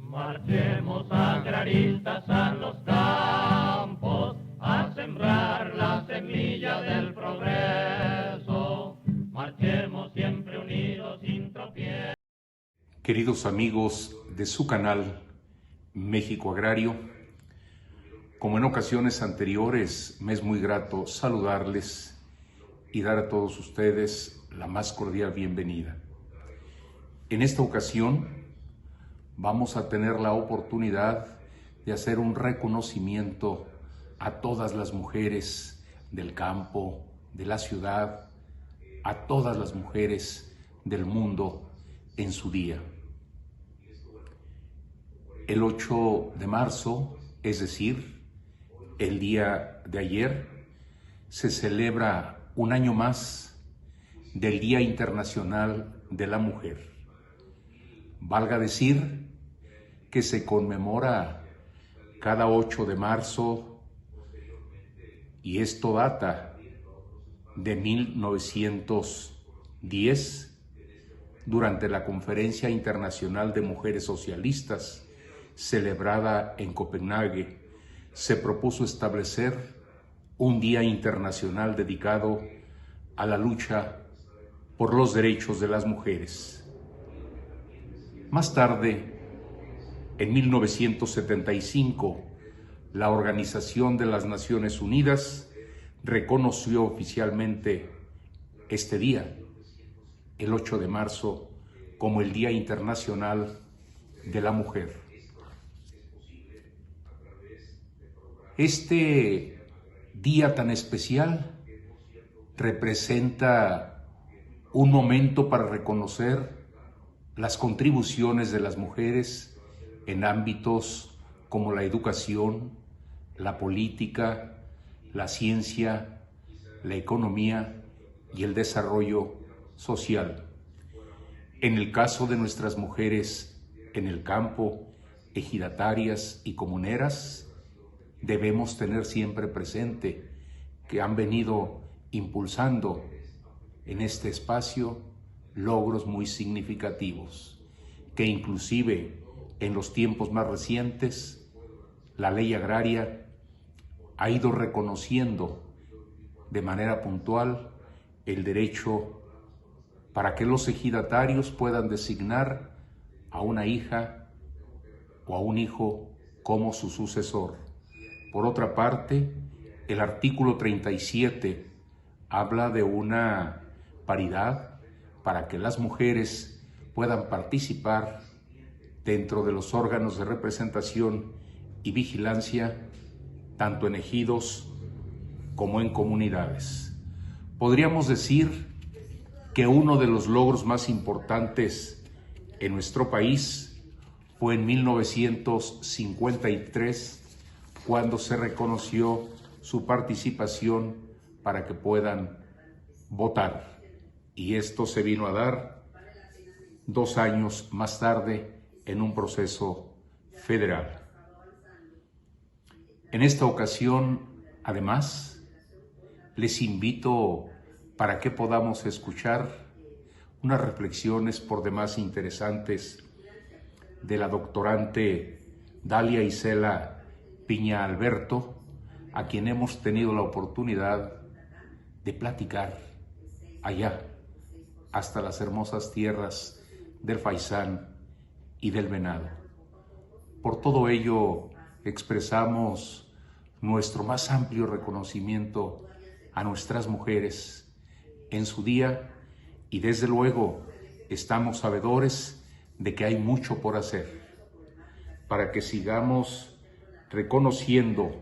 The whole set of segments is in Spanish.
Marchemos agraristas a los campos a sembrar la semilla del progreso. Marchemos siempre unidos sin tropiezo. Queridos amigos de su canal México Agrario, como en ocasiones anteriores, me es muy grato saludarles y dar a todos ustedes la más cordial bienvenida. En esta ocasión vamos a tener la oportunidad de hacer un reconocimiento a todas las mujeres del campo, de la ciudad, a todas las mujeres del mundo en su día. El 8 de marzo, es decir, el día de ayer, se celebra un año más del Día Internacional de la Mujer. Valga decir que se conmemora cada 8 de marzo y esto data de 1910, durante la Conferencia Internacional de Mujeres Socialistas, celebrada en Copenhague, se propuso establecer un día internacional dedicado a la lucha por los derechos de las mujeres. Más tarde, en 1975, la Organización de las Naciones Unidas reconoció oficialmente este día, el 8 de marzo, como el Día Internacional de la Mujer. Este día tan especial representa un momento para reconocer las contribuciones de las mujeres en ámbitos como la educación, la política, la ciencia, la economía y el desarrollo social. En el caso de nuestras mujeres en el campo, ejidatarias y comuneras, debemos tener siempre presente que han venido impulsando en este espacio logros muy significativos, que inclusive en los tiempos más recientes la ley agraria ha ido reconociendo de manera puntual el derecho para que los ejidatarios puedan designar a una hija o a un hijo como su sucesor. Por otra parte, el artículo 37 habla de una paridad para que las mujeres puedan participar dentro de los órganos de representación y vigilancia, tanto en ejidos como en comunidades. Podríamos decir que uno de los logros más importantes en nuestro país fue en 1953, cuando se reconoció su participación para que puedan votar. Y esto se vino a dar 2 años más tarde en un proceso federal. En esta ocasión, además, les invito para que podamos escuchar unas reflexiones por demás interesantes de la doctorante Dalia Isela Piña Alberto, a quien hemos tenido la oportunidad de platicar allá, hasta las hermosas tierras del Faisán y del Venado. Por todo ello, expresamos nuestro más amplio reconocimiento a nuestras mujeres en su día y desde luego estamos sabedores de que hay mucho por hacer para que sigamos reconociendo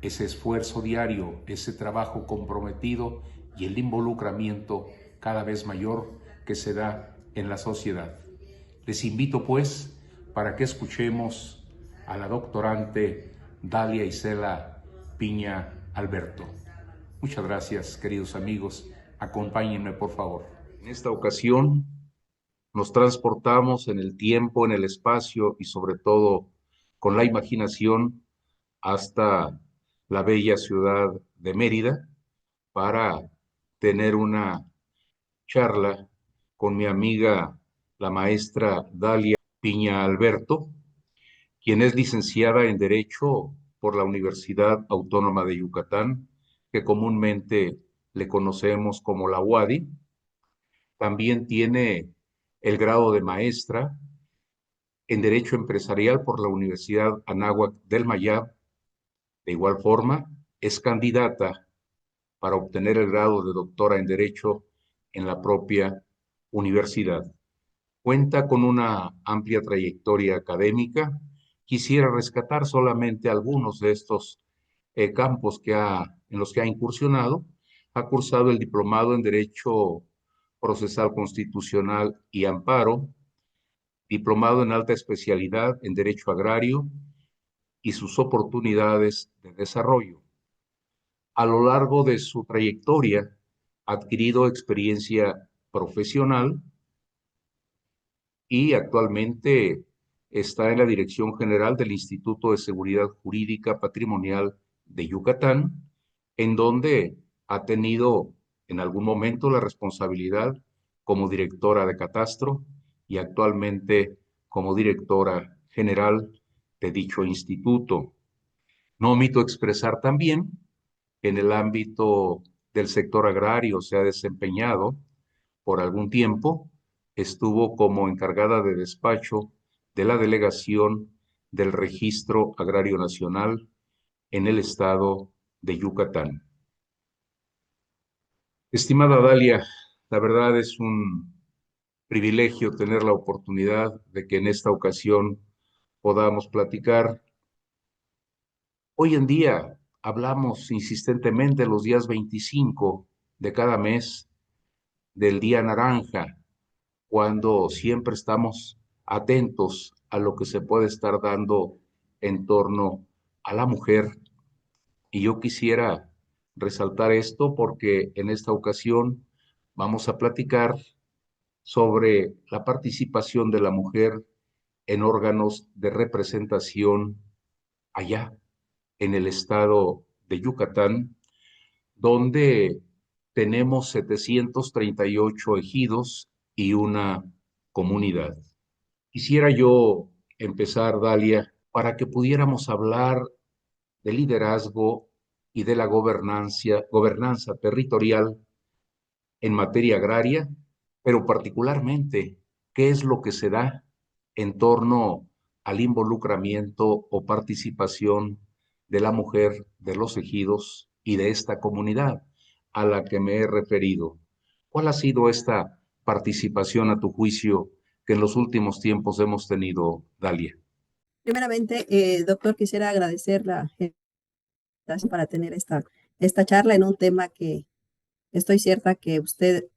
ese esfuerzo diario, ese trabajo comprometido y el involucramiento cada vez mayor que se da en la sociedad. Les invito pues para que escuchemos a la doctorante Dalia Isela Piña Alberto. Muchas gracias, queridos amigos. Acompáñenme, por favor. En esta ocasión nos transportamos en el tiempo, en el espacio y sobre todo con la imaginación hasta la bella ciudad de Mérida para tener una charla con mi amiga, la maestra Dalia Piña Alberto, quien es licenciada en Derecho por la Universidad Autónoma de Yucatán, que comúnmente le conocemos como la UADY. También tiene el grado de maestra en Derecho Empresarial por la Universidad Anáhuac del Mayab. De igual forma, es candidata para obtener el grado de doctora en Derecho en la propia universidad. Cuenta con una amplia trayectoria académica. Quisiera rescatar solamente algunos de estos campos en los que ha incursionado. Ha cursado el diplomado en Derecho Procesal Constitucional y Amparo, diplomado en alta especialidad en Derecho Agrario y sus oportunidades de desarrollo. A lo largo de su trayectoria, ha adquirido experiencia profesional y actualmente está en la Dirección General del Instituto de Seguridad Jurídica Patrimonial de Yucatán, en donde ha tenido en algún momento la responsabilidad como directora de catastro y actualmente como directora general de dicho instituto. No omito expresar también que en el ámbito del sector agrario se ha desempeñado por algún tiempo. Estuvo como encargada de despacho de la delegación del Registro Agrario Nacional en el estado de Yucatán. Estimada Dalia, la verdad es un privilegio tener la oportunidad de que en esta ocasión podamos platicar. Hoy en día hablamos insistentemente los días 25 de cada mes del Día Naranja, cuando siempre estamos atentos a lo que se puede estar dando en torno a la mujer. Y yo quisiera resaltar esto porque en esta ocasión vamos a platicar sobre la participación de la mujer en órganos de representación allá en el estado de Yucatán, donde tenemos 738 ejidos y una comunidad. Quisiera yo empezar, Dalia, para que pudiéramos hablar de liderazgo y de la gobernanza territorial en materia agraria, pero particularmente, ¿qué es lo que se da en torno al involucramiento o participación de la mujer de los ejidos y de esta comunidad a la que me he referido? ¿Cuál ha sido esta participación a tu juicio que en los últimos tiempos hemos tenido, Dalia? Primeramente, doctor, quisiera agradecer la invitación para tener esta charla en un tema que estoy cierta que usted,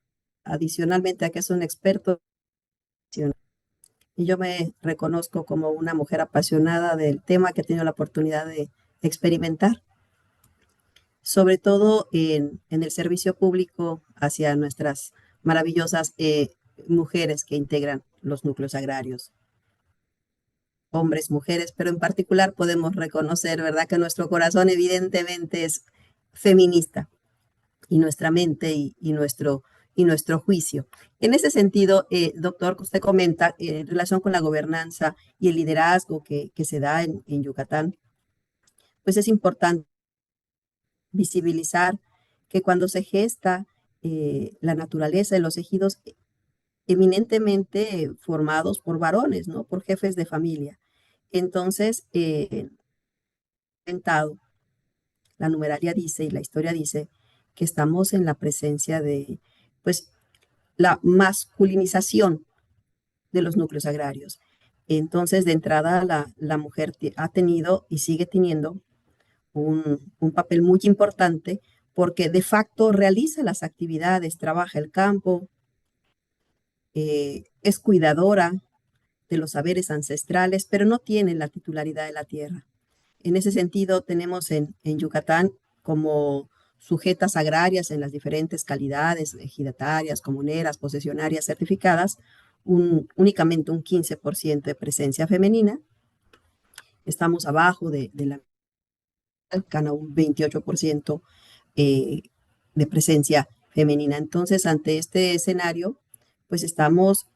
adicionalmente a que es un experto, y yo me reconozco como una mujer apasionada del tema que he tenido la oportunidad de experimentar, sobre todo en el servicio público hacia nuestras maravillosas mujeres que integran los núcleos agrarios, hombres, mujeres, pero en particular podemos reconocer, ¿verdad?, que nuestro corazón evidentemente es feminista y nuestra mente y nuestro juicio. En ese sentido, doctor, que usted comenta en relación con la gobernanza y el liderazgo que se da en Yucatán, pues es importante visibilizar que cuando se gesta la naturaleza de los ejidos eminentemente formados por varones, ¿no? Por jefes de familia. Entonces, la numeralia dice y la historia dice que estamos en la presencia de, pues, la masculinización de los núcleos agrarios. Entonces, de entrada, la mujer ha tenido y sigue teniendo un papel muy importante porque de facto realiza las actividades, trabaja el campo, es cuidadora de los saberes ancestrales, pero no tiene la titularidad de la tierra. En ese sentido, tenemos en Yucatán como sujetas agrarias en las diferentes calidades, ejidatarias, comuneras, posesionarias certificadas, únicamente un 15% de presencia femenina. Estamos abajo de la gana un 28% de presencia femenina. Entonces, ante este escenario, pues estamos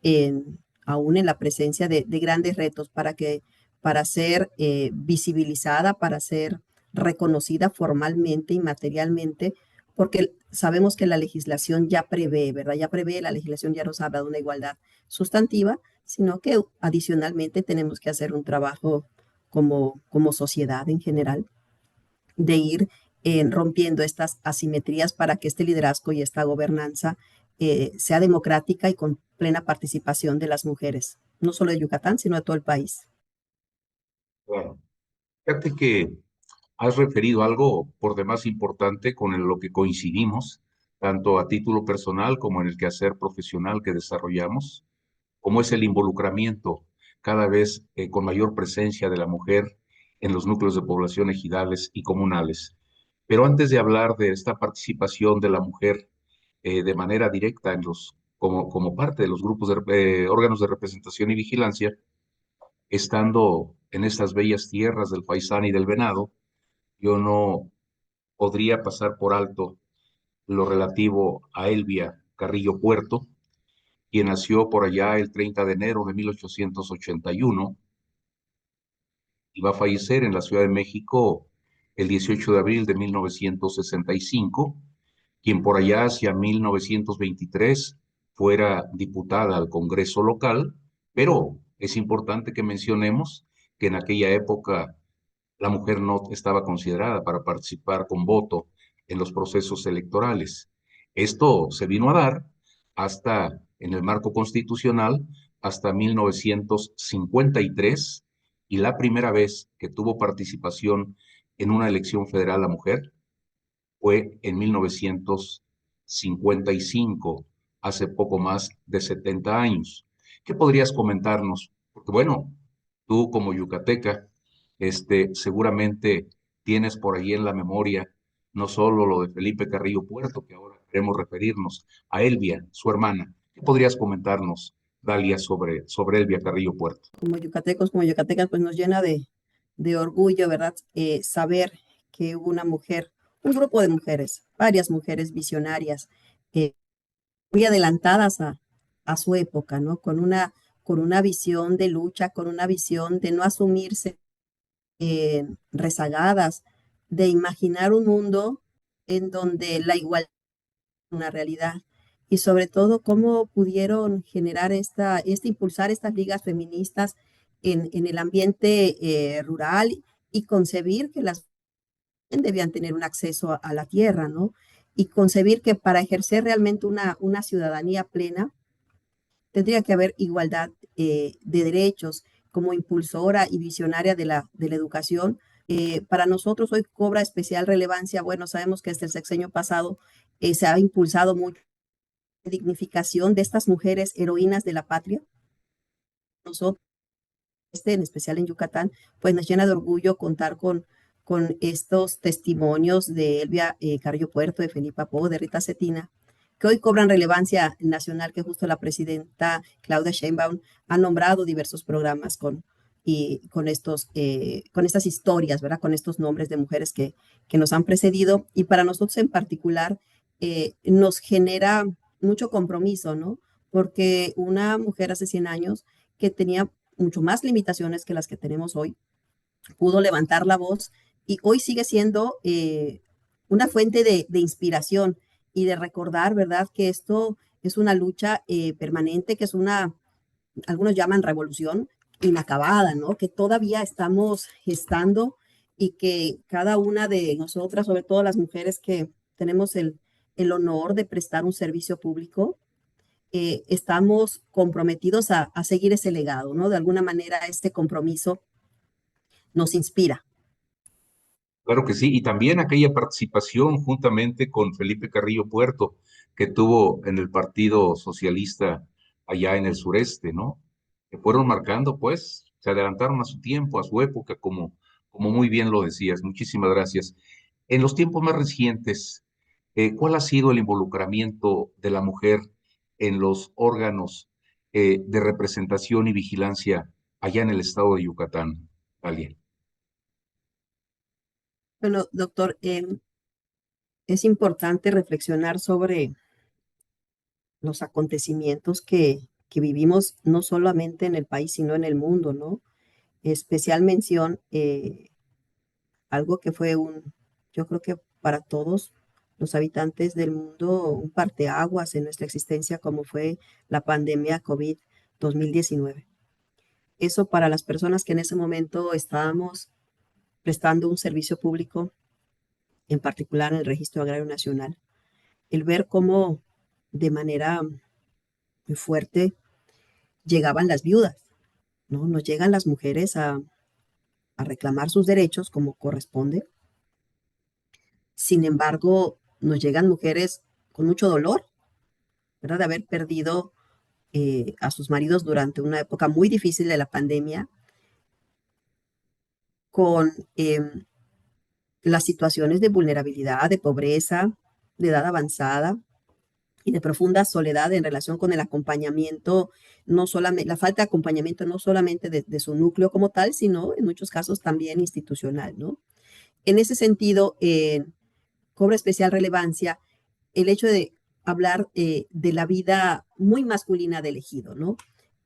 aún en la presencia de grandes retos para que para ser visibilizada, para ser reconocida formalmente y materialmente, porque sabemos que la legislación ya prevé, ¿verdad? Ya prevé, la legislación ya nos habla de una igualdad sustantiva, sino que adicionalmente tenemos que hacer un trabajo como sociedad en general de ir rompiendo estas asimetrías para que este liderazgo y esta gobernanza sea democrática y con plena participación de las mujeres, no solo de Yucatán, sino de todo el país. Claro. Fíjate que has referido algo por demás importante con lo que coincidimos, tanto a título personal como en el quehacer profesional que desarrollamos, como es el involucramiento cada vez con mayor presencia de la mujer en los núcleos de población ejidales y comunales. Pero antes de hablar de esta participación de la mujer de manera directa en como parte de los grupos de órganos de representación y vigilancia, estando en estas bellas tierras del Faisán y del Venado, yo no podría pasar por alto lo relativo a Elvia Carrillo Puerto, quien nació por allá el 30 de enero de 1881 y va a fallecer en la Ciudad de México el 18 de abril de 1965, quien por allá hacia 1923 fuera diputada al Congreso local, pero es importante que mencionemos que en aquella época la mujer no estaba considerada para participar con voto en los procesos electorales. Esto se vino a dar hasta en el marco constitucional hasta 1953 y la primera vez que tuvo participación en una elección federal la mujer fue en 1955, hace poco más de 70 años. ¿Qué podrías comentarnos? Porque bueno, tú como yucateca, seguramente tienes por ahí en la memoria no solo lo de Felipe Carrillo Puerto, que ahora queremos referirnos a Elvia, su hermana. ¿Qué podrías comentarnos, Dalia, sobre Elvia Carrillo Puerto? Como yucatecos, como yucatecas, pues nos llena de orgullo, ¿verdad? Saber que hubo una mujer, un grupo de mujeres, varias mujeres visionarias, eh, muy adelantadas a su época, ¿no? Con una visión de lucha, con una visión de no asumirse rezagadas, de imaginar un mundo en donde la igualdad es una realidad. Y sobre todo, cómo pudieron generar impulsar estas ligas feministas en el ambiente rural y concebir que las mujeres debían tener un acceso a la tierra, ¿no? Y concebir que para ejercer realmente una ciudadanía plena, tendría que haber igualdad de derechos. Como impulsora y visionaria de la educación, para nosotros hoy cobra especial relevancia. Bueno, sabemos que desde el sexenio pasado se ha impulsado mucho la dignificación de estas mujeres heroínas de la patria. Nosotros, en especial en Yucatán, pues nos llena de orgullo contar con estos testimonios de Elvia Carrillo Puerto, de Felipa Po, de Rita Cetina, que hoy cobran relevancia nacional, que justo la presidenta Claudia Sheinbaum ha nombrado diversos programas con estas historias, ¿verdad? Con estos nombres de mujeres que nos han precedido y para nosotros en particular nos genera mucho compromiso, ¿no? Porque una mujer hace 100 años que tenía mucho más limitaciones que las que tenemos hoy, pudo levantar la voz y hoy sigue siendo una fuente de inspiración y de recordar, ¿verdad? Que esto es una lucha permanente, que es algunos llaman revolución inacabada, ¿no? Que todavía estamos gestando y que cada una de nosotras, sobre todo las mujeres que tenemos el honor de prestar un servicio público, estamos comprometidos a seguir ese legado, ¿no? De alguna manera, este compromiso nos inspira. Claro que sí, y también aquella participación juntamente con Felipe Carrillo Puerto que tuvo en el Partido Socialista allá en el sureste, ¿no? Que fueron marcando, pues, se adelantaron a su tiempo, a su época, como muy bien lo decías. Muchísimas gracias. En los tiempos más recientes, ¿cuál ha sido el involucramiento de la mujer en los órganos de representación y vigilancia allá en el estado de Yucatán, Dalia? Bueno, doctor, es importante reflexionar sobre los acontecimientos que vivimos no solamente en el país, sino en el mundo, ¿no? especial mención algo que fue yo creo que para todos los habitantes del mundo, un parteaguas en nuestra existencia, como fue la pandemia COVID 2019. Eso para las personas que en ese momento estábamos prestando un servicio público, en particular en el Registro Agrario Nacional, el ver cómo de manera muy fuerte llegaban las viudas, ¿no? Nos llegan las mujeres a reclamar sus derechos como corresponde. Sin embargo, nos llegan mujeres con mucho dolor, ¿verdad? De haber perdido a sus maridos durante una época muy difícil de la pandemia, con las situaciones de vulnerabilidad, de pobreza, de edad avanzada y de profunda soledad en relación con el acompañamiento, no solamente, la falta de acompañamiento no solamente de su núcleo como tal, sino en muchos casos también institucional, ¿no? En ese sentido, cobra especial relevancia el hecho de hablar de la vida muy masculina del ejido, ¿no?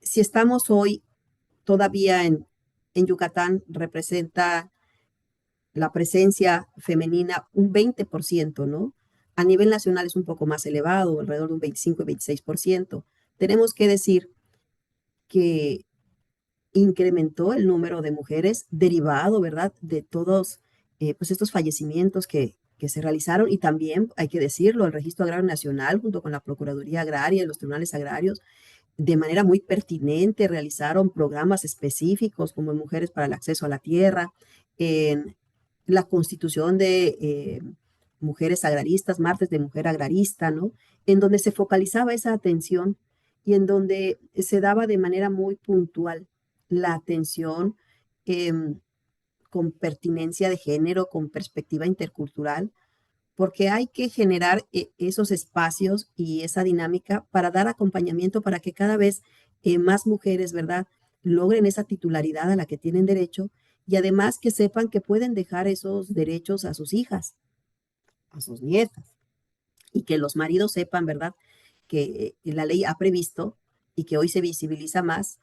Si estamos hoy todavía en Yucatán, representa la presencia femenina un 20%, ¿no? A nivel nacional es un poco más elevado, alrededor de un 25 y 26%. Tenemos que decir que incrementó el número de mujeres derivado, ¿verdad?, de todos pues estos fallecimientos que se realizaron y también, hay que decirlo, el Registro Agrario Nacional junto con la Procuraduría Agraria y los tribunales agrarios de manera muy pertinente realizaron programas específicos como Mujeres para el Acceso a la Tierra, en la constitución de mujeres agraristas, martes de mujer agrarista, ¿no? En donde se focalizaba esa atención y en donde se daba de manera muy puntual la atención eh, con pertinencia de género, con perspectiva intercultural, porque hay que generar esos espacios y esa dinámica para dar acompañamiento para que cada vez más mujeres, ¿verdad?, logren esa titularidad a la que tienen derecho y además que sepan que pueden dejar esos derechos a sus hijas, a sus nietas, y que los maridos sepan, ¿verdad?, que la ley ha previsto y que hoy se visibiliza más,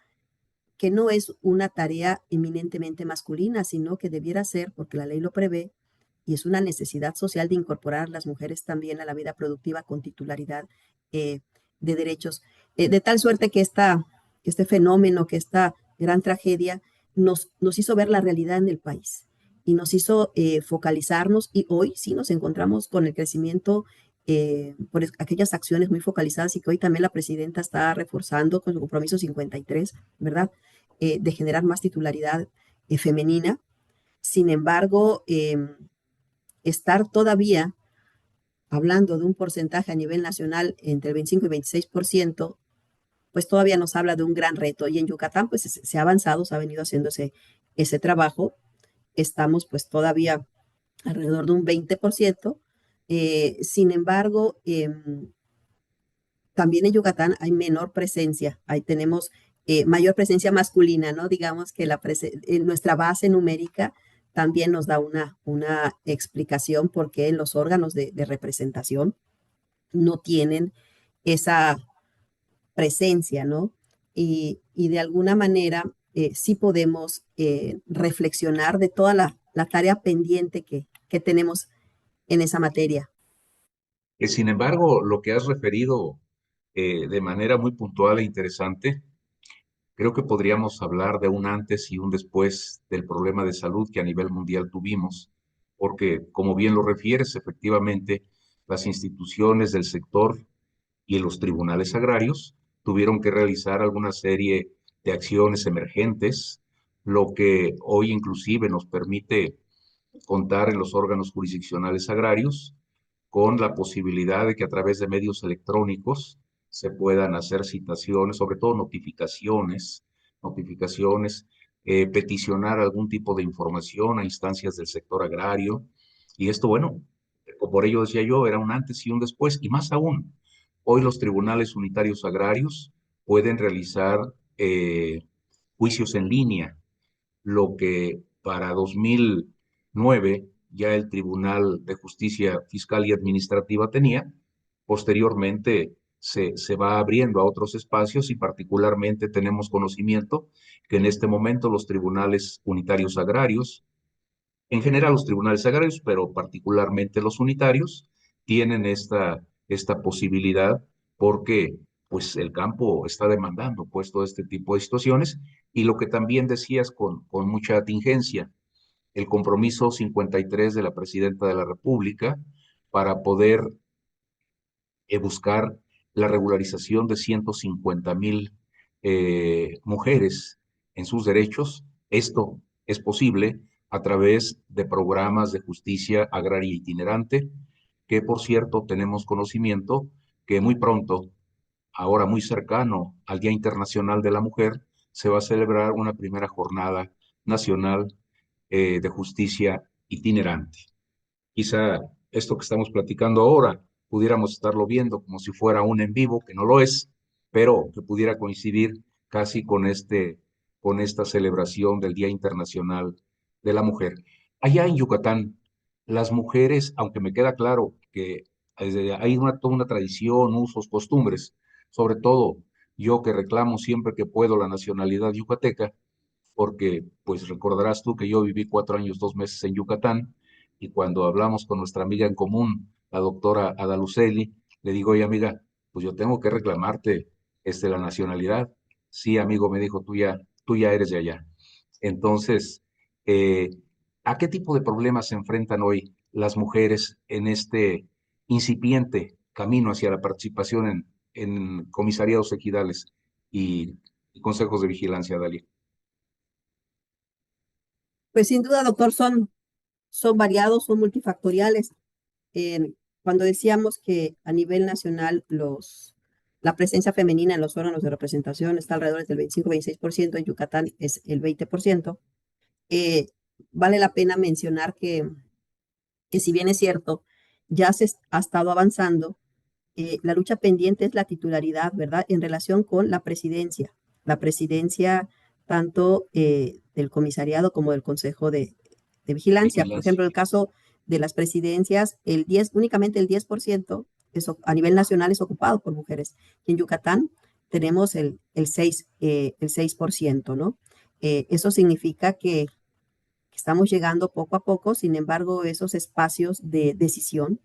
que no es una tarea eminentemente masculina, sino que debiera ser, porque la ley lo prevé, y es una necesidad social de incorporar a las mujeres también a la vida productiva con titularidad eh, de derechos. De tal suerte que este fenómeno, que esta gran tragedia nos hizo ver la realidad en el país y nos hizo focalizarnos y hoy sí nos encontramos con el crecimiento por aquellas acciones muy focalizadas y que hoy también la presidenta está reforzando con su compromiso 53, ¿verdad? De generar más titularidad femenina. Sin embargo, estar todavía hablando de un porcentaje a nivel nacional entre el 25 y 26%, pues todavía nos habla de un gran reto. Y en Yucatán, pues se ha avanzado, se ha venido haciendo ese trabajo. Estamos pues todavía alrededor de un 20%. Sin embargo, también en Yucatán hay menor presencia, ahí tenemos mayor presencia masculina, ¿no? Digamos que nuestra base numérica también nos da una explicación por qué los órganos de representación no tienen esa presencia, ¿no? Y de alguna manera sí podemos reflexionar de toda la tarea pendiente que tenemos en esa materia. Sin embargo, lo que has referido de manera muy puntual e interesante, creo que podríamos hablar de un antes y un después del problema de salud que a nivel mundial tuvimos, porque como bien lo refieres, efectivamente, las instituciones del sector y los tribunales agrarios tuvieron que realizar alguna serie de acciones emergentes, lo que hoy inclusive nos permite contar en los órganos jurisdiccionales agrarios con la posibilidad de que a través de medios electrónicos se puedan hacer citaciones, sobre todo notificaciones, peticionar algún tipo de información a instancias del sector agrario. Y esto, bueno, por ello decía yo, era un antes y un después, y más aún, hoy los tribunales unitarios agrarios pueden realizar juicios en línea, lo que para 2009 ya el Tribunal de Justicia Fiscal y Administrativa tenía. Posteriormente se va abriendo a otros espacios y particularmente tenemos conocimiento que en este momento los tribunales unitarios agrarios, en general los tribunales agrarios, pero particularmente los unitarios, tienen esta posibilidad porque pues el campo está demandando pues todo este tipo de situaciones y lo que también decías con mucha tingencia, el compromiso 53 de la Presidenta de la República para poder buscar la regularización de 150,000 mujeres en sus derechos. Esto es posible a través de programas de justicia agraria itinerante, que por cierto tenemos conocimiento que muy pronto, ahora muy cercano al Día Internacional de la Mujer, se va a celebrar una primera jornada nacional de justicia itinerante. Quizá esto que estamos platicando ahora pudiéramos estarlo viendo como si fuera un en vivo, que no lo es, pero que pudiera coincidir casi con esta celebración del Día Internacional de la Mujer. Allá en Yucatán, las mujeres, aunque me queda claro que hay toda una tradición, usos, costumbres, sobre todo yo que reclamo siempre que puedo la nacionalidad yucateca, porque pues recordarás tú que yo viví 4 años, 2 meses en Yucatán, y cuando hablamos con nuestra amiga en común, la doctora Adaluceli, le digo, oye amiga, pues yo tengo que reclamarte la nacionalidad. Sí, amigo, me dijo, tú ya eres de allá. Entonces, eh, ¿a qué tipo de problemas se enfrentan hoy las mujeres en este incipiente camino hacia la participación en comisariados ejidales y consejos de vigilancia, Dalia? Pues sin duda, doctor, son variados, son multifactoriales. Cuando decíamos que a nivel nacional la presencia femenina en los órganos de representación está alrededor del 25-26%, en Yucatán es el 20%, eh, vale la pena mencionar que si bien es cierto, ya se ha estado avanzando, la lucha pendiente es la titularidad, ¿verdad? En relación con la presidencia tanto del comisariado como del Consejo de Vigilancia. Por Vigilancia. ejemplo, el caso de las presidencias, únicamente el 10% a nivel nacional es ocupado por mujeres. Y en Yucatán tenemos el 6%, ¿no? Eso significa que estamos llegando poco a poco, sin embargo, esos espacios de decisión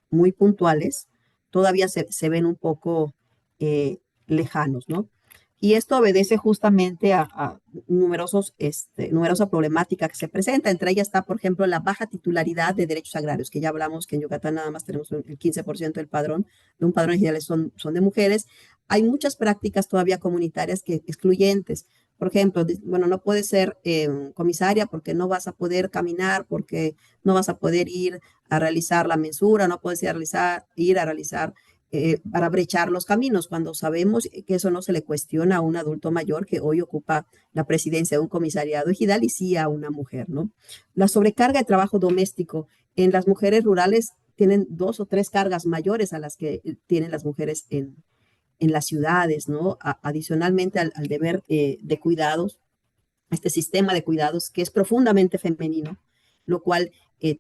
muy puntuales todavía se ven un poco lejanos, ¿no? Y esto obedece justamente a numerosa problemática que se presenta. Entre ellas está, por ejemplo, la baja titularidad de derechos agrarios, que ya hablamos que en Yucatán nada más tenemos el 15% del padrón, de un padrón ejidal son de mujeres. Hay muchas prácticas todavía comunitarias que excluyentes. Por ejemplo, bueno, no puedes ser comisaria porque no vas a poder caminar, porque no vas a poder ir a realizar la mensura, no puedes ir a realizar para brechar los caminos, cuando sabemos que eso no se le cuestiona a un adulto mayor que hoy ocupa la presidencia de un comisariado ejidal y sí a una mujer, ¿no? La sobrecarga de trabajo doméstico en las mujeres rurales tienen 2 o 3 cargas mayores a las que tienen las mujeres en las ciudades, ¿no? Adicionalmente al deber de cuidados, este sistema de cuidados que es profundamente femenino, lo cual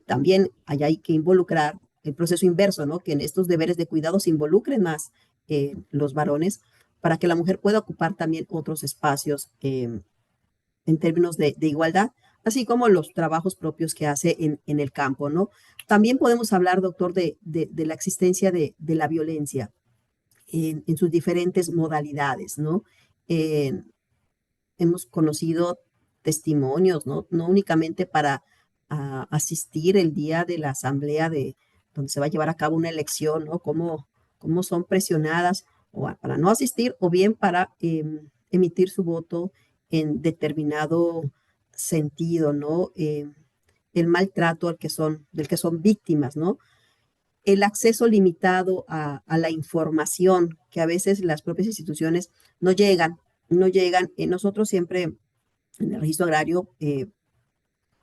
también hay que involucrar el proceso inverso, ¿no? Que en estos deberes de cuidado se involucren más los varones para que la mujer pueda ocupar también otros espacios en términos de igualdad, así como los trabajos propios que hace en el campo, ¿no? También podemos hablar, doctor, de la existencia de la violencia en sus diferentes modalidades, ¿no? Eh, hemos conocido testimonios, ¿no? No únicamente para asistir el día de la asamblea donde se va a llevar a cabo una elección, ¿no? Cómo son presionadas para no asistir o bien para emitir su voto en determinado sentido, ¿no? El maltrato del que son víctimas, ¿no? El acceso limitado a la información, que a veces las propias instituciones no llegan. Nosotros siempre en el registro agrario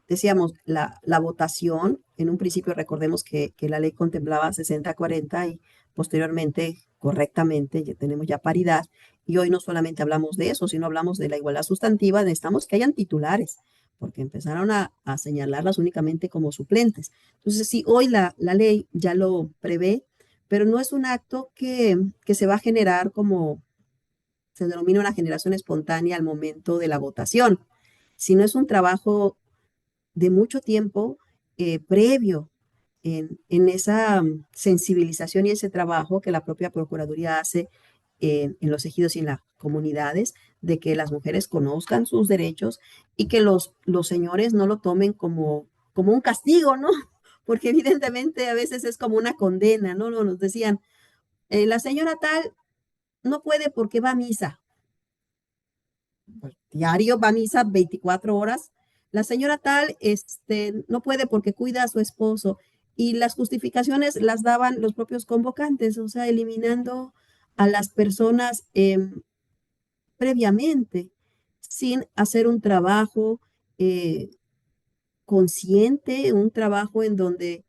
decíamos, la votación, en un principio recordemos que la ley contemplaba 60-40 y posteriormente, correctamente, ya tenemos ya paridad. Y hoy no solamente hablamos de eso, sino hablamos de la igualdad sustantiva, necesitamos que hayan titulares, porque empezaron a señalarlas únicamente como suplentes. Entonces, sí, hoy la ley ya lo prevé, pero no es un acto que se va a generar como se denomina una generación espontánea al momento de la votación, sino es un trabajo de mucho tiempo previo en esa sensibilización y ese trabajo que la propia Procuraduría hace en los ejidos y en las comunidades, de que las mujeres conozcan sus derechos y que los señores no lo tomen como un castigo, ¿no? Porque evidentemente a veces es como una condena, ¿no? Nos decían, la señora tal no puede porque va a misa. Pues, diario va a misa 24 horas. La señora tal no puede porque cuida a su esposo. Y las justificaciones las daban los propios convocantes, o sea, eliminando a las personas previamente, sin hacer un trabajo eh, consciente, un trabajo en donde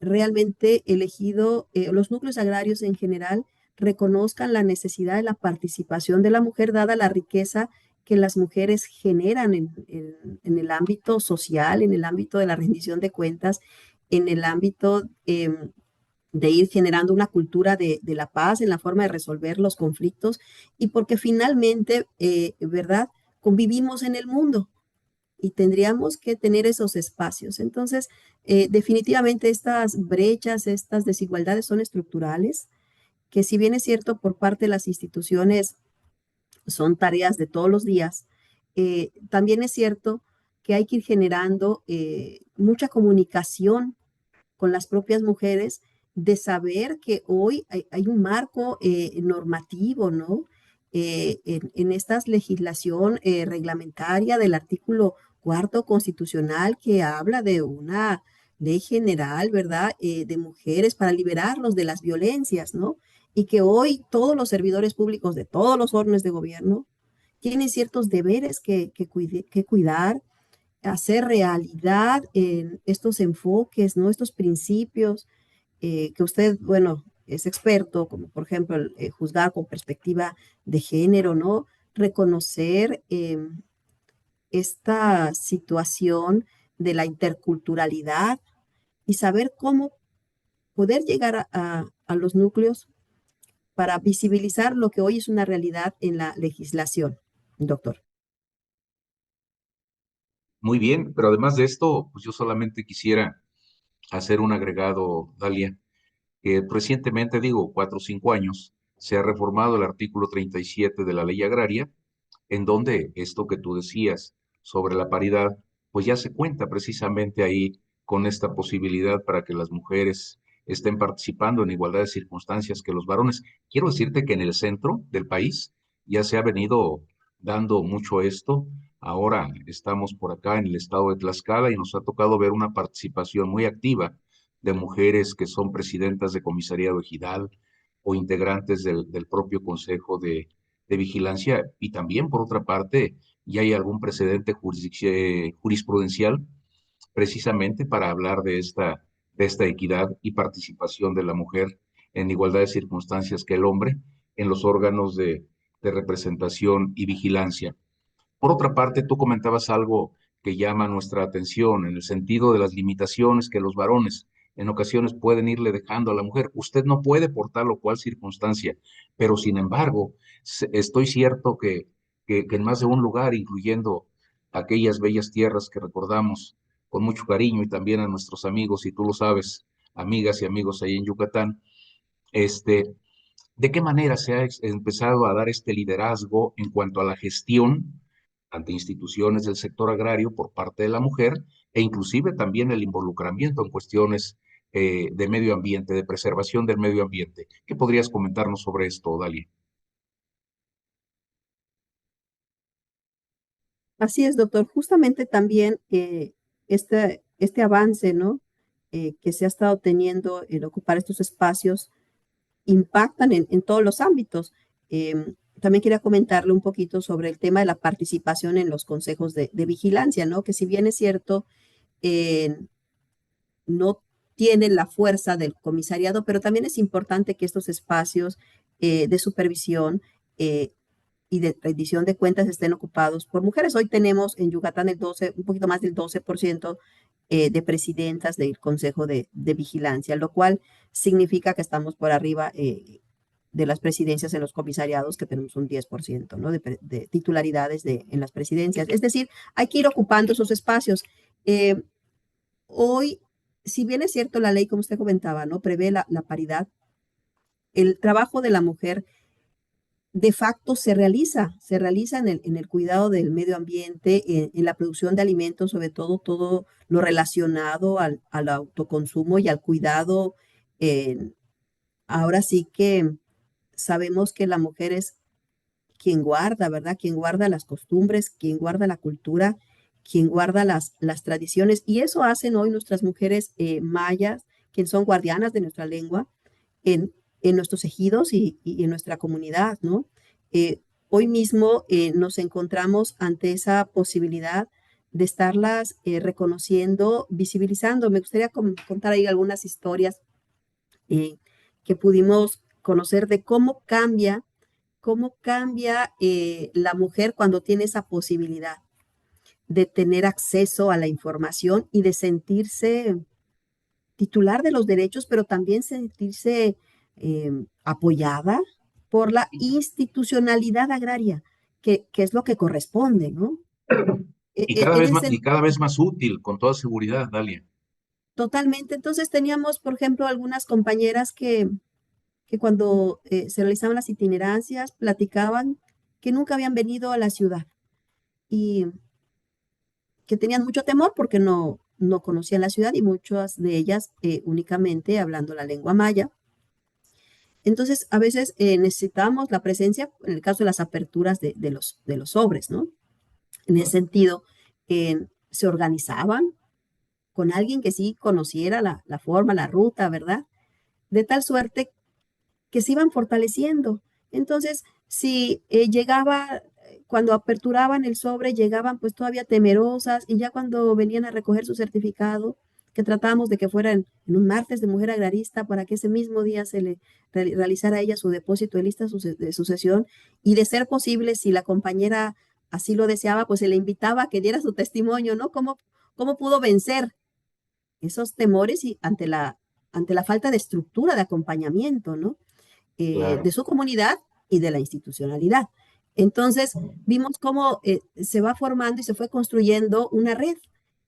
realmente elegido, los núcleos agrarios en general reconozcan la necesidad de la participación de la mujer, dada la riqueza que las mujeres generan en el ámbito social, en el ámbito de la rendición de cuentas, en el ámbito de ir generando una cultura de la paz, en la forma de resolver los conflictos y porque finalmente, ¿verdad? Convivimos en el mundo y tendríamos que tener esos espacios. Entonces, definitivamente estas brechas, estas desigualdades son estructurales, que si bien es cierto por parte de las instituciones son tareas de todos los días, también es cierto que hay que ir generando mucha comunicación con las propias mujeres de saber que hoy hay un marco normativo, ¿no? En esta legislación reglamentaria del artículo cuarto constitucional que habla de una ley general, ¿verdad? De mujeres para liberarlos de las violencias, ¿no? Y que hoy todos los servidores públicos de todos los órdenes de gobierno tienen ciertos deberes que cuidar, hacer realidad en estos enfoques, ¿no? Estos principios que usted, bueno, es experto, como por ejemplo juzgar con perspectiva de género, ¿no? Reconocer esta situación de la interculturalidad y saber cómo poder llegar a los núcleos para visibilizar lo que hoy es una realidad en la legislación, doctor. Muy bien, pero además de esto, pues yo solamente quisiera hacer un agregado, Dalia, que recientemente, digo, 4 o 5 años, se ha reformado el artículo 37 de la ley agraria, en donde esto que tú decías sobre la paridad, pues ya se cuenta precisamente ahí con esta posibilidad para que las mujeres estén participando en igualdad de circunstancias que los varones. Quiero decirte que en el centro del país ya se ha venido dando mucho esto. Ahora estamos por acá en el estado de Tlaxcala y nos ha tocado ver una participación muy activa de mujeres que son presidentas de comisariado ejidal o integrantes del propio consejo de vigilancia y también, por otra parte, ya hay algún precedente jurisprudencial precisamente para hablar de esta equidad y participación de la mujer en igualdad de circunstancias que el hombre en los órganos de representación y vigilancia. Por otra parte, tú comentabas algo que llama nuestra atención en el sentido de las limitaciones que los varones en ocasiones pueden irle dejando a la mujer. Usted no puede por tal o cual circunstancia, pero sin embargo, estoy cierto que en más de un lugar, incluyendo aquellas bellas tierras que recordamos con mucho cariño y también a nuestros amigos, y tú lo sabes, amigas y amigos ahí en Yucatán, este, ¿de qué manera se ha empezado a dar este liderazgo en cuanto a la gestión ante instituciones del sector agrario por parte de la mujer e inclusive también el involucramiento en cuestiones de medio ambiente, de preservación del medio ambiente? ¿Qué podrías comentarnos sobre esto, Dalia? Así es, doctor. Justamente también este avance, ¿no? Que se ha estado teniendo en ocupar estos espacios impactan en todos los ámbitos. También quería comentarle un poquito sobre el tema de la participación en los consejos de vigilancia, ¿no? Que si bien es cierto, eh, no tienen la fuerza del comisariado, pero también es importante que estos espacios de supervisión eh, y de rendición de cuentas estén ocupados por mujeres. Hoy tenemos en Yucatán un poquito más del 12% de presidentas del Consejo de Vigilancia, lo cual significa que estamos por arriba de las presidencias en los comisariados, que tenemos un 10%, ¿no? de titularidades en las presidencias. Es decir, hay que ir ocupando esos espacios. Eh, Hoy, si bien es cierto, la ley, como usted comentaba, ¿no? Prevé la paridad, el trabajo de la mujer de facto se realiza en el cuidado del medio ambiente, en la producción de alimentos, sobre todo lo relacionado al autoconsumo y al cuidado. eh, Ahora sí que sabemos que la mujer es quien guarda, ¿verdad? Quien guarda las costumbres, quien guarda la cultura, quien guarda las tradiciones. Y eso hacen hoy nuestras mujeres mayas, quienes son guardianas de nuestra lengua en, en nuestros ejidos y en nuestra comunidad, ¿no? Hoy mismo nos encontramos ante esa posibilidad de estarlas reconociendo, visibilizando. Me gustaría contar ahí algunas historias eh, que pudimos conocer de cómo cambia la mujer cuando tiene esa posibilidad de tener acceso a la información y de sentirse titular de los derechos, pero también sentirse apoyada por la institucionalidad agraria, que es lo que corresponde, ¿no? En ese, Y cada vez más útil, con toda seguridad, Dalia. totalmente. Entonces teníamos, por ejemplo, algunas compañeras que cuando se realizaban las itinerancias platicaban que nunca habían venido a la ciudad y que tenían mucho temor porque no conocían la ciudad y muchas de ellas únicamente hablando la lengua maya. Entonces, a veces necesitamos la presencia, en el caso de las aperturas de los sobres, ¿no? En ese sentido, se organizaban con alguien que sí conociera la forma, la ruta, ¿verdad? De tal suerte que se iban fortaleciendo. Entonces, si llegaba, cuando aperturaban el sobre, llegaban pues todavía temerosas y ya cuando venían a recoger su certificado, que tratábamos de que fuera en un martes de mujer agrarista para que ese mismo día se le realizara a ella su depósito de lista de sucesión y de ser posible, si la compañera así lo deseaba, pues se le invitaba a que diera su testimonio, ¿no? ¿Cómo pudo vencer esos temores y ante la falta de estructura de acompañamiento, ¿no? De Claro. su comunidad y de la institucionalidad. Entonces, vimos cómo se va formando y se fue construyendo una red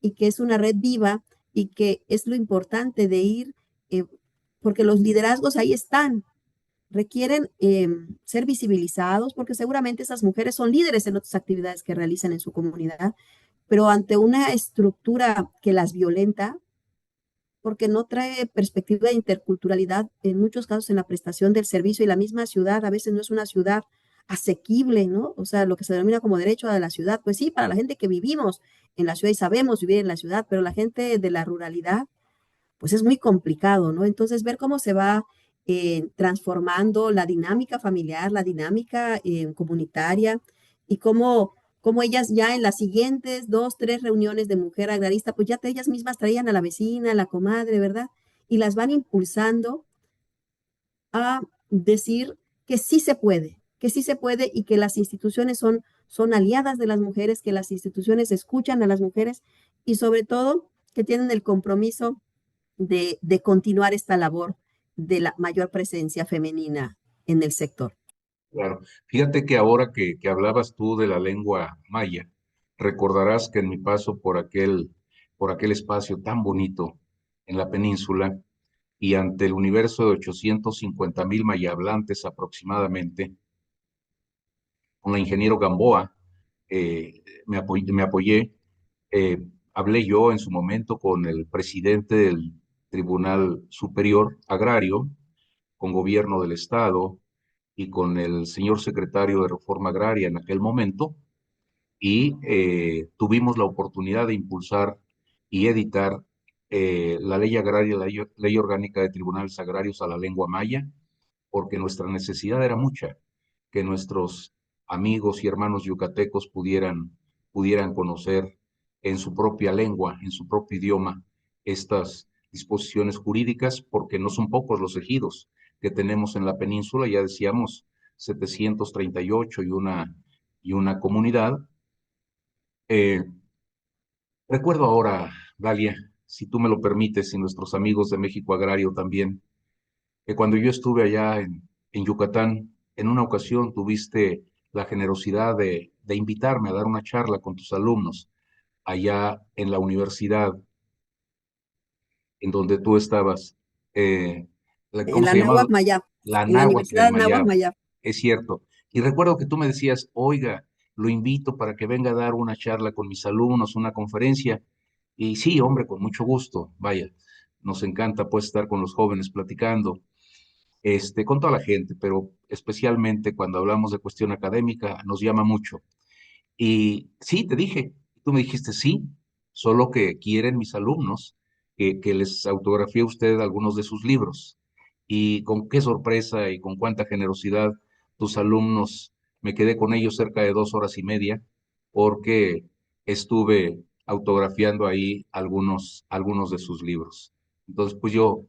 y que es una red viva y que es lo importante de ir, eh, porque los liderazgos ahí están, requieren ser visibilizados porque seguramente esas mujeres son líderes en otras actividades que realizan en su comunidad, pero ante una estructura que las violenta, porque no trae perspectiva de interculturalidad en muchos casos en la prestación del servicio y la misma ciudad a veces no es una ciudad asequible, ¿no? O sea, lo que se denomina como derecho a la ciudad, pues sí, para la gente que vivimos en la ciudad y sabemos vivir en la ciudad, pero la gente de la ruralidad, pues es muy complicado, ¿no? Entonces, ver cómo se va transformando la dinámica familiar, la dinámica comunitaria y cómo ellas ya en las siguientes dos, tres reuniones de mujer agrarista, pues ya ellas mismas traían a la vecina, a la comadre, ¿verdad? Y las van impulsando a decir que sí se puede y que las instituciones son aliadas de las mujeres, que las instituciones escuchan a las mujeres y sobre todo que tienen el compromiso de continuar esta labor de la mayor presencia femenina en el sector. Claro. Fíjate que ahora que hablabas tú de la lengua maya, recordarás que en mi paso por aquel espacio tan bonito en la península y ante el universo de 850,000 mayablantes aproximadamente, con el ingeniero Gamboa, me apoyé, hablé yo en su momento con el presidente del Tribunal Superior Agrario, con gobierno del Estado y con el señor secretario de Reforma Agraria en aquel momento, y tuvimos la oportunidad de impulsar y editar la ley agraria, la ley orgánica de tribunales agrarios a la lengua maya, porque nuestra necesidad era mucha, que nuestros amigos y hermanos yucatecos pudieran conocer en su propia lengua, en su propio idioma, estas disposiciones jurídicas, porque no son pocos los ejidos que tenemos en la península, ya decíamos 738 y una comunidad. Eh, Recuerdo ahora, Dalia, si tú me lo permites, y nuestros amigos de México Agrario también, que cuando yo estuve allá en Yucatán, en una ocasión tuviste la generosidad de invitarme a dar una charla con tus alumnos allá en la universidad en donde tú estabas. En ¿Cómo la se llama? Náhuac Mayab, La en la náhuatl del Universidad Náhuac Mayab, Mayab. es cierto. Y recuerdo que tú me decías, oiga, lo invito para que venga a dar una charla con mis alumnos, una conferencia. Y sí, hombre, con mucho gusto, vaya, nos encanta pues estar con los jóvenes platicando, con toda la gente, pero especialmente cuando hablamos de cuestión académica, nos llama mucho. Y sí, te dije, tú me dijiste sí, solo que quieren mis alumnos que les autografíe usted algunos de sus libros. Y con qué sorpresa y con cuánta generosidad tus alumnos, me quedé con ellos cerca de 2 horas y media, porque estuve autografiando ahí algunos de sus libros. Entonces, pues yo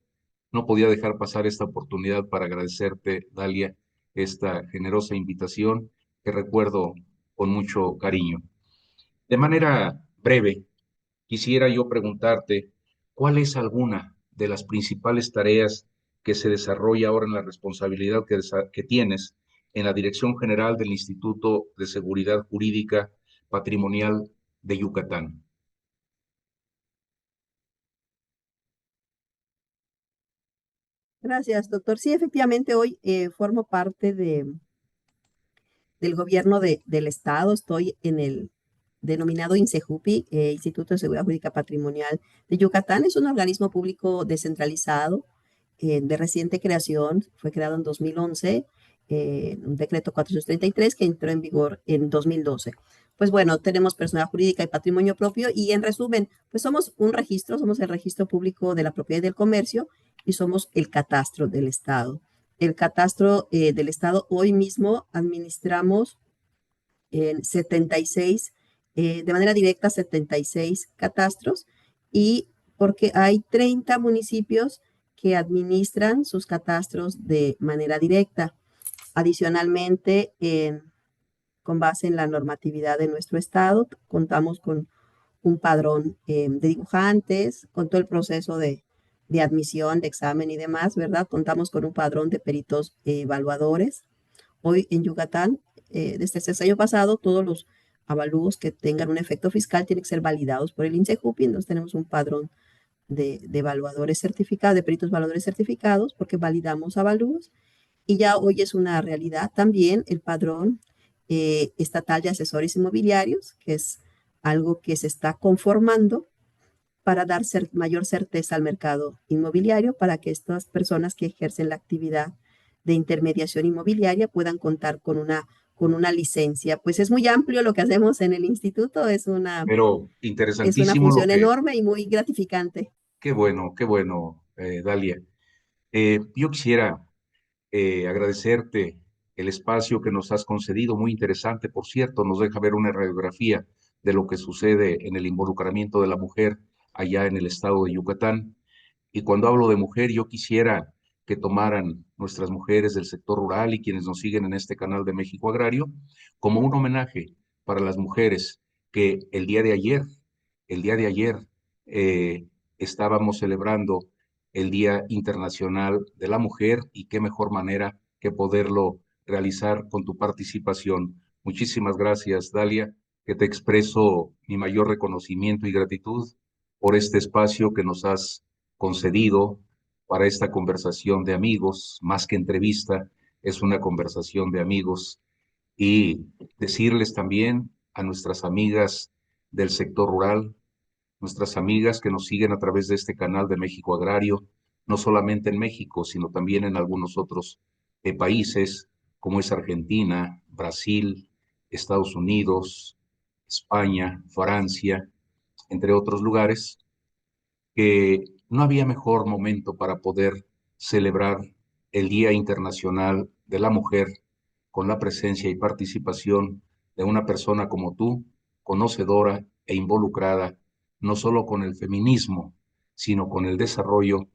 no podía dejar pasar esta oportunidad para agradecerte, Dalia, esta generosa invitación que recuerdo con mucho cariño. De manera breve, quisiera yo preguntarte, ¿cuál es alguna de las principales tareas que se desarrolla ahora en la responsabilidad que tienes en la Dirección General del Instituto de Seguridad Jurídica Patrimonial de Yucatán? Gracias, doctor. Sí, efectivamente, hoy formo parte del gobierno del estado. Estoy en el denominado INSEJUPI, Instituto de Seguridad Jurídica Patrimonial de Yucatán. Es un organismo público descentralizado de reciente creación. Fue creado en 2011, un decreto 433 que entró en vigor en 2012. Pues bueno, tenemos personalidad jurídica y patrimonio propio y en resumen, pues somos un registro, somos el registro público de la propiedad y del comercio y somos el catastro del Estado. El catastro del Estado, hoy mismo administramos en 76, de manera directa 76 catastros, y porque hay 30 municipios que administran sus catastros de manera directa. Adicionalmente, con base en la normatividad de nuestro estado, contamos con un padrón de dibujantes, con todo el proceso de admisión, de examen y demás, ¿verdad? Contamos con un padrón de peritos evaluadores. Hoy en Yucatán, desde este año pasado, todos los avalúos que tengan un efecto fiscal tienen que ser validados por el INSEJUPI. Entonces tenemos un padrón de evaluadores certificados, de peritos evaluadores certificados, porque validamos avalúos. Y ya hoy es una realidad también el padrón estatal de asesores inmobiliarios, que es algo que se está conformando para dar mayor certeza al mercado inmobiliario, para que estas personas que ejercen la actividad de intermediación inmobiliaria puedan contar con una licencia. Pues es muy amplio lo que hacemos en el instituto, Pero es una interesantísimo lo función que, enorme y muy gratificante. qué bueno, Dalia. Yo quisiera agradecerte el espacio que nos has concedido, muy interesante, por cierto, nos deja ver una radiografía de lo que sucede en el involucramiento de la mujer allá en el estado de Yucatán. Y cuando hablo de mujer, yo quisiera que tomaran nuestras mujeres del sector rural y quienes nos siguen en este canal de México Agrario como un homenaje para las mujeres que el día de ayer, estábamos celebrando el Día Internacional de la Mujer, y qué mejor manera que poderlo realizar con tu participación. Muchísimas gracias, Dalia, que te expreso mi mayor reconocimiento y gratitud por este espacio que nos has concedido para esta conversación de amigos, más que entrevista, es una conversación de amigos. Y decirles también a nuestras amigas del sector rural, nuestras amigas que nos siguen a través de este canal de México Agrario, no solamente en México, sino también en algunos otros países, como es Argentina, Brasil, Estados Unidos, España, Francia, entre otros lugares, que no había mejor momento para poder celebrar el Día Internacional de la Mujer con la presencia y participación de una persona como tú, conocedora e involucrada no solo con el feminismo, sino con el desarrollo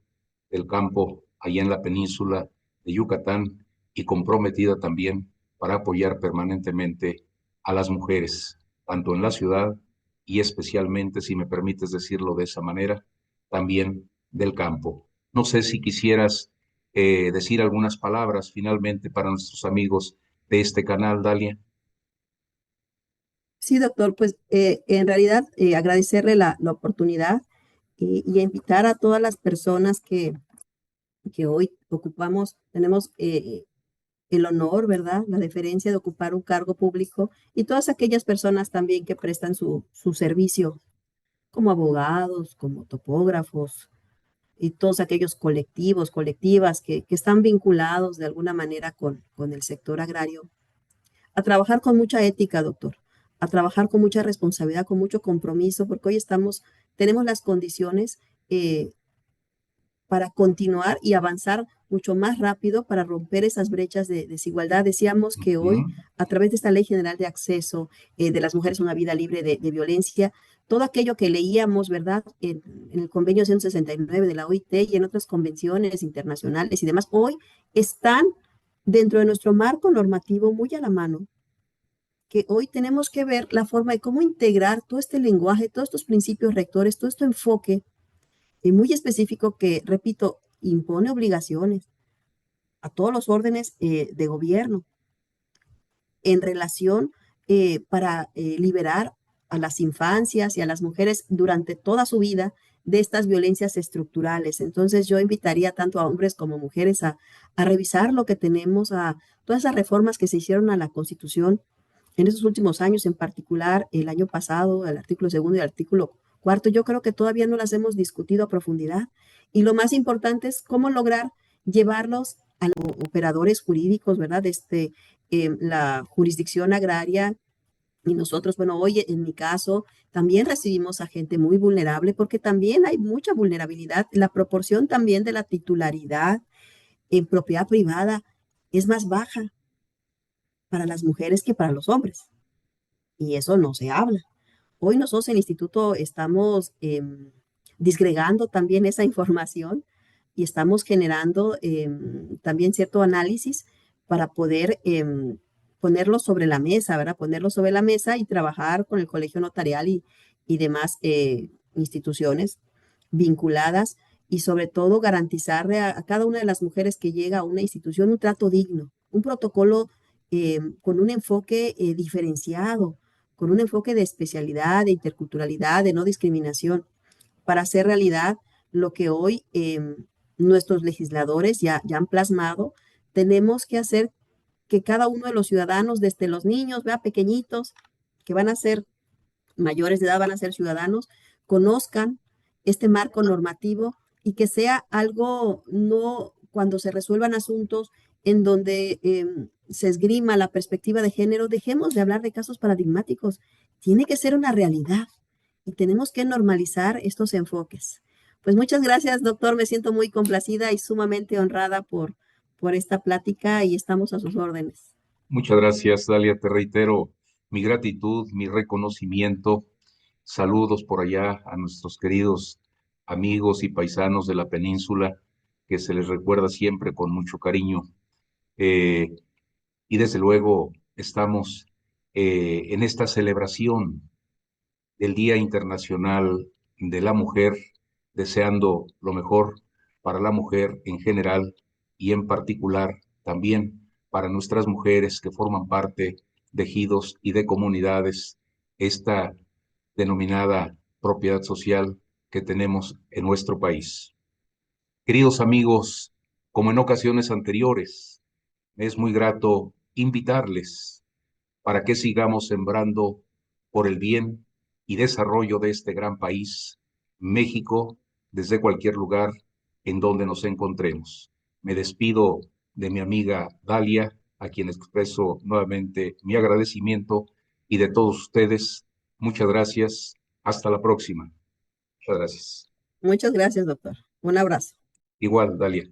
del campo allá en la península de Yucatán, y comprometida también para apoyar permanentemente a las mujeres, tanto en la ciudad y especialmente, si me permites decirlo de esa manera, también del campo. No sé si quisieras decir algunas palabras finalmente para nuestros amigos de este canal, Dalia. Sí, doctor, pues en realidad agradecerle la oportunidad y invitar a todas las personas que hoy ocupamos, tenemos el honor, ¿verdad? La deferencia de ocupar un cargo público y todas aquellas personas también que prestan su servicio como abogados, como topógrafos y todos aquellos colectivos, colectivas que están vinculados de alguna manera con el sector agrario, a trabajar con mucha ética, doctor, a trabajar con mucha responsabilidad, con mucho compromiso, porque hoy tenemos las condiciones eh, para continuar y avanzar mucho más rápido para romper esas brechas de desigualdad. Decíamos que hoy, Ujú. a través de esta Ley General de Acceso de las Mujeres a una Vida Libre de violencia, todo aquello que leíamos, ¿verdad?, en el convenio 169 de la OIT y en otras convenciones internacionales y demás, hoy están dentro de nuestro marco normativo muy a la mano, que hoy tenemos que ver la forma de cómo integrar todo este lenguaje, todos estos principios rectores, todo este enfoque muy específico que, repito, impone obligaciones a todos los órdenes de gobierno en relación para liberar a las infancias y a las mujeres durante toda su vida de estas violencias estructurales. Entonces yo invitaría tanto a hombres como mujeres a revisar lo que tenemos, a todas esas reformas que se hicieron a la Constitución en esos últimos años, en particular el año pasado, el artículo segundo y el artículo cuarto, yo creo que todavía no las hemos discutido a profundidad. Y lo más importante es cómo lograr llevarlos a los operadores jurídicos, ¿verdad? La jurisdicción agraria. Y nosotros, bueno, hoy en mi caso, también recibimos a gente muy vulnerable porque también hay mucha vulnerabilidad. La proporción también de la titularidad en propiedad privada es más baja para las mujeres que para los hombres. Y eso no se habla. Hoy nosotros en el instituto estamos disgregando también esa información y estamos generando también cierto análisis para poder ponerlo sobre la mesa, ¿verdad? Ponerlo sobre la mesa y trabajar con el colegio notarial y demás instituciones vinculadas y sobre todo garantizarle a cada una de las mujeres que llega a una institución un trato digno, un protocolo con un enfoque diferenciado, con un enfoque de especialidad, de interculturalidad, de no discriminación, para hacer realidad lo que hoy nuestros legisladores ya han plasmado. Tenemos que hacer que cada uno de los ciudadanos, desde los niños, vea, pequeñitos, que van a ser mayores de edad, van a ser ciudadanos, conozcan este marco normativo y que sea algo, no cuando se resuelvan asuntos en donde se esgrima la perspectiva de género, dejemos de hablar de casos paradigmáticos. Tiene que ser una realidad y tenemos que normalizar estos enfoques. Pues muchas gracias, doctor. Me siento muy complacida y sumamente honrada por esta plática y estamos a sus órdenes. Muchas gracias, Dalia. Te reitero mi gratitud, mi reconocimiento. Saludos por allá a nuestros queridos amigos y paisanos de la península, que se les recuerda siempre con mucho cariño. Eh, y desde luego estamos en esta celebración del Día Internacional de la Mujer, deseando lo mejor para la mujer en general y en particular también para nuestras mujeres que forman parte de ejidos y de comunidades, esta denominada propiedad social que tenemos en nuestro país. Queridos amigos, como en ocasiones anteriores, es muy grato invitarles para que sigamos sembrando por el bien y desarrollo de este gran país, México, desde cualquier lugar en donde nos encontremos. Me despido de mi amiga Dalia, a quien expreso nuevamente mi agradecimiento, y de todos ustedes. Muchas gracias. Hasta la próxima. Muchas gracias. Muchas gracias, doctor. Un abrazo. Igual, Dalia.